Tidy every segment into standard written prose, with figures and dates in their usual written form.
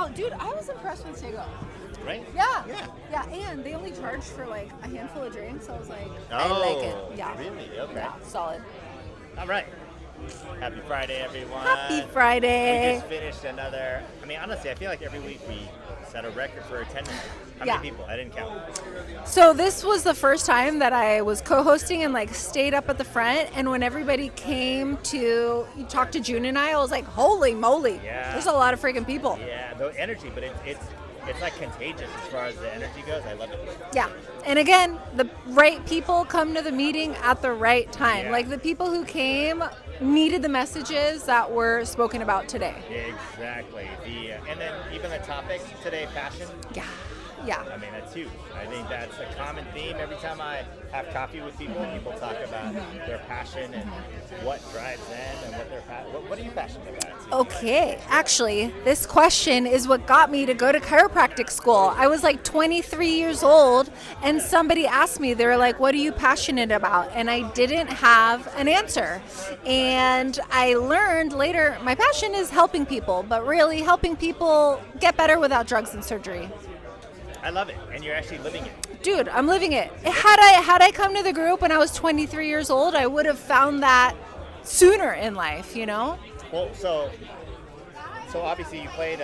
Oh, dude, I was impressed with Sego. Right? Yeah. Yeah. And they only charged for like a handful of drinks. So I was like, Oh, I like it. Yeah. really? Okay. Yeah, solid. All right. Happy Friday, everyone. Happy We Friday. just finished another. I mean, honestly, I feel like every week we set a record for attendance. How Yeah. many people? I didn't count. So this was the first time that I was co-hosting and like stayed up at the front. And when everybody came to talk to June and I was like, holy moly. Yeah. There's a lot of freaking people. Yeah, the energy, but it's like contagious as far as the energy goes. I love it. Yeah. And again, the right people come to the meeting at the right time. Yeah. Like the people who came needed the messages that were spoken about today. Exactly. And then even the topic today, fashion. Yeah. Yeah. I mean, that's huge. I think that's a common theme. Every time I have coffee with people, people talk about their passion and what drives them and what are you passionate about? Okay, actually, this question is what got me to go to chiropractic school. I was like 23 years old, and somebody asked me, they were like, what are you passionate about? And I didn't have an answer. And I learned later, my passion is helping people, but really helping people get better without drugs and surgery. I love it, and you're actually living it. Dude, I'm living it. Had I come to the group when I was 23 years old, I would have found that sooner in life, you know? Well, so obviously you played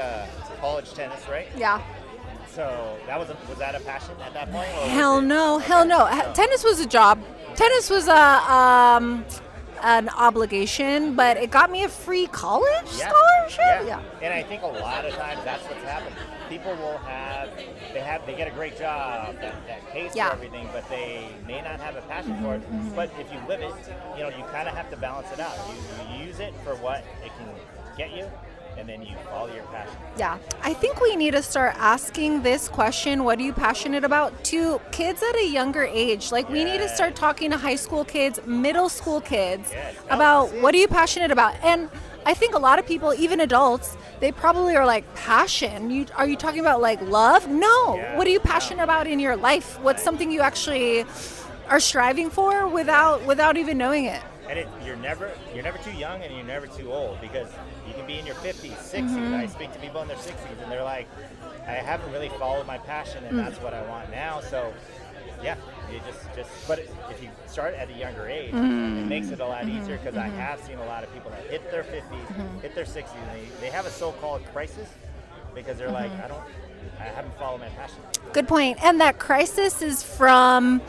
college tennis, right? Yeah. So was that a passion at that point? Or Hell no. Tennis was a job. Tennis was an obligation, but it got me a free college scholarship. Yeah. And I think a lot of times that's what's happened. People will they get a great job that pays for everything, but they may not have a passion for it. But if you live it, you kind of have to balance it out. You use it for what it can get you, and then you follow your passion. Yeah. I think we need to start asking this question, what are you passionate about, to kids at a younger age. Like we need to start talking to high school kids, middle school kids about what are you passionate about. And I think a lot of people, even adults, they probably are like, passion? Are you talking about like love? No. Yeah. What are you passionate about in your life? What's something you actually are striving for without even knowing it? And you're never too young and you're never too old, because you can be in your 50s, 60s. I speak to people in their 60s and they're like, I haven't really followed my passion and that's what I want now. So yeah, you just but if you start at a younger age, it makes it a lot easier, because I have seen a lot of people that hit their 50s, hit their 60s, and they have a so-called crisis because they're like, I haven't followed my passion. Good point. And that crisis is from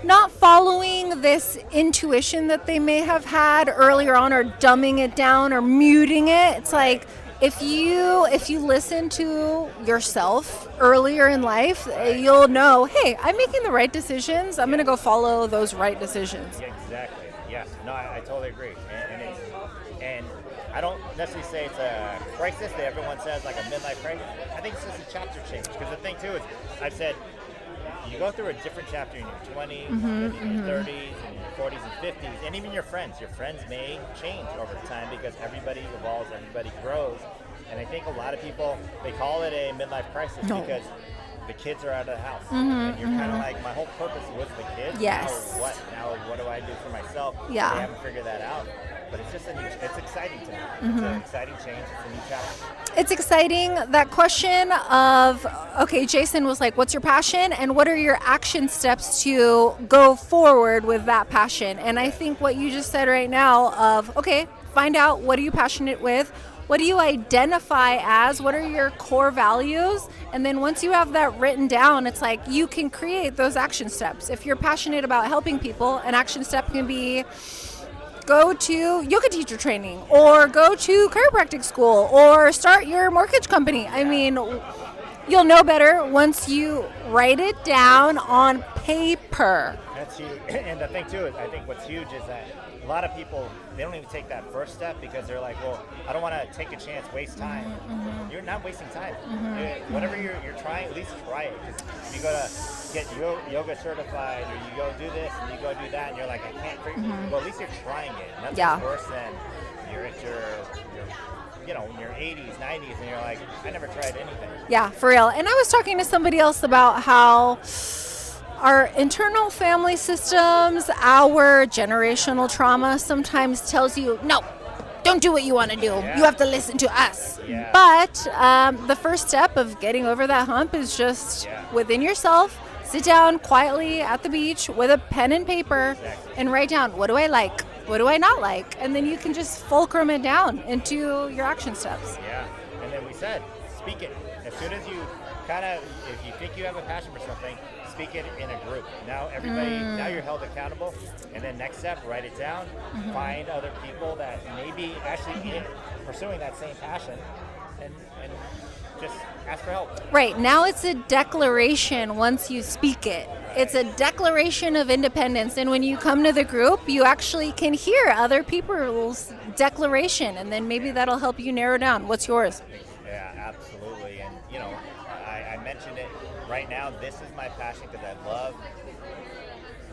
not following this intuition that they may have had earlier on, or dumbing it down or muting it. It's like if you listen to yourself earlier in life, you'll know, hey, I'm making the right decisions. I'm going to go follow those right decisions. Yeah, exactly. Yeah. No, I totally agree. And I don't necessarily say it's a crisis that everyone says, like a midlife crisis. I think it's just a chapter change. Because the thing too is, I've said, you go through a different chapter in your 20s, then in your 30s, and your 40s and 50s, and even your friends. Your friends may change over time because everybody evolves, everybody grows. And I think a lot of people, they call it a midlife crisis because the kids are out of the house. And you're kind of like, my whole purpose was the kids. Yes. Now what do I do for myself? Yeah. They haven't figured that out. But it's just it's exciting to me. It's an exciting change. It's a new chapter. It's exciting. That question of, okay, Jason was like, what's your passion? And what are your action steps to go forward with that passion? And I think what you just said right now of, okay, find out what are you passionate with? What do you identify as? What are your core values? And then once you have that written down, it's like you can create those action steps. If you're passionate about helping people, an action step can be go to yoga teacher training, or go to chiropractic school, or start your mortgage company. I mean, you'll know better once you write it down on paper. That's huge. And the thing too is, I think what's huge is that a lot of people, they don't even take that first step because they're like, well, I don't want to take a chance, waste time. You're not wasting time. Whatever you're trying, at least try it. Because if you go to get yoga certified, or you go do this and you go do that, and you're like, I can't figure well, at least you're trying it. And that's worse than you're at your in your 80s, 90s, and you're like, I never tried anything. Yeah, for real. And I was talking to somebody else about how our internal family systems, our generational trauma sometimes tells you, no, don't do what you want to do. Yeah. You have to listen to us. Yeah. But the first step of getting over that hump is just Yeah. within yourself. Sit down quietly at the beach with a pen and paper Exactly. and write down, what do I like? What do I not like? And then you can just fulcrum it down into your action steps. Yeah, and then we said, speak it. As soon as you kind of, if you think you have a passion for something, speak it in a group. Now now you're held accountable. And then next step, write it down. Find other people that may be actually pursuing that same passion, and just ask for help. Right. Now it's a declaration once you speak it. It's a declaration of independence. And when you come to the group, you actually can hear other people's declaration. And then maybe that'll help you narrow down what's yours. Yeah, absolutely. And, you know, I mentioned it right now. This is my passion because I love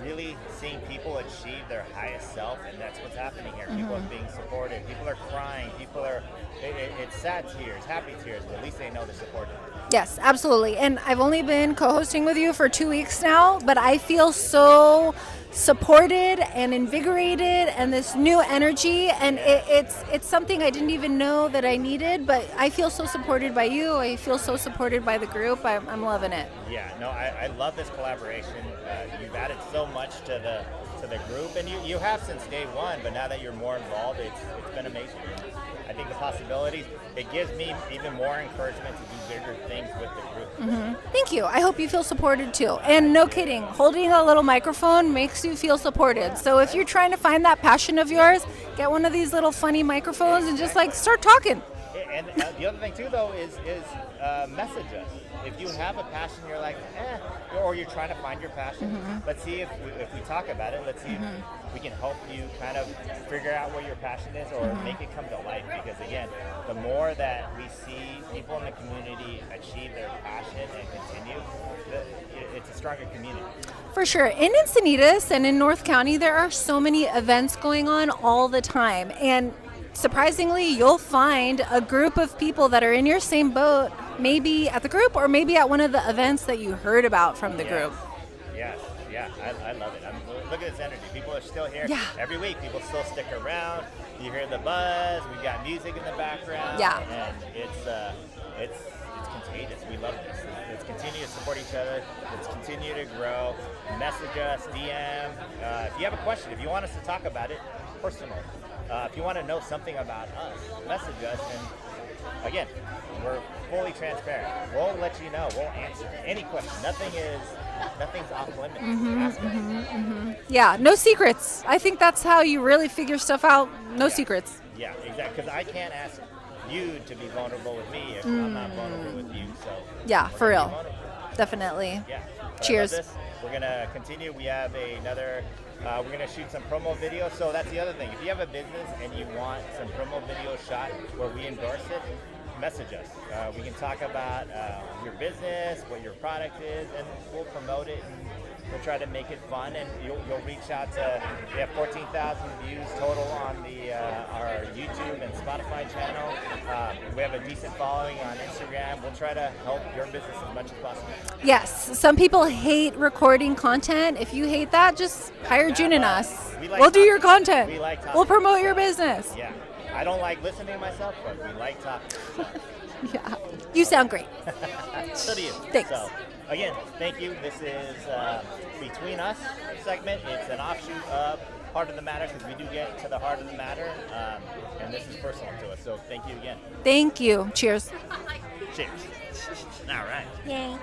really seeing people achieve their highest self, and that's what's happening here. People are being supported. People are crying. People are, it's sad tears, happy tears, but at least they know they're supported. Yes, absolutely. And I've only been co-hosting with you for 2 weeks now, but I feel so supported and invigorated and this new energy, and it's something I didn't even know that I needed, but I feel so supported by you. I feel so supported by the group. I'm loving it. Yeah, no, I love this collaboration. You've added so much to the group, and you have since day one, but now that you're more involved, it's been amazing. I think the possibilities, it gives me even more encouragement to do bigger things with the group. Thank you. I hope you feel supported too. And no kidding, holding a little microphone makes you feel supported. So if you're trying to find that passion of yours, get one of these little funny microphones and just like start talking. And the other thing too, though, is message us. If you have a passion, you're like, or you're trying to find your passion. Let's see if we talk about it. Let's see if we can help you kind of figure out what your passion is, or make it come to life. Because again, the more that we see people in the community achieve their passion and continue, it's a stronger community. For sure. In Encinitas and in North County, there are so many events going on all the time. And surprisingly, you'll find a group of people that are in your same boat, maybe at the group or maybe at one of the events that you heard about from the group. Yes, yeah, I love it. Look at this energy. People are still here every week. People still stick around. You hear the buzz. We've got music in the background. Yeah. And it's contagious. We love this. Let's continue to support each other. Let's continue to grow. Message us, DM. If you have a question, if you want us to talk about it, personal. If you want to know something about us, message us. And again, we're fully transparent. We'll let you know. We'll answer any question. Nothing's off limits. Ask us. Yeah, no secrets. I think that's how you really figure stuff out. No secrets. Yeah, exactly. Because I can't ask you to be vulnerable with me if I'm not vulnerable with you. So Yeah, we're for gonna be real. vulnerable. Definitely. Yeah. But Cheers. I love this. We're gonna continue. We have another. We're gonna shoot some promo videos. So that's the other thing. If you have a business and you want some promo video shot where we endorse it, message us. We can talk about your business, what your product is, and we'll promote it. And we'll try to make it fun, and you'll reach out to. We have 14,000 views total on our YouTube and Spotify channel. We have a decent following on Instagram. We'll try to help your business as much as possible. Yes, some people hate recording content. If you hate that, just hire June and us. We like We'll do talking. your content. We like talking. We'll promote your business. Yeah, I don't like listening to myself, but we like talking. Yeah. You sound great. So do you. Thanks. So, again, thank you. This is Between Us segment. It's an offshoot of Heart of the Matter, because we do get to the heart of the matter, and this is personal to us. So thank you again. Thank you. Cheers. Cheers. All right. Yay.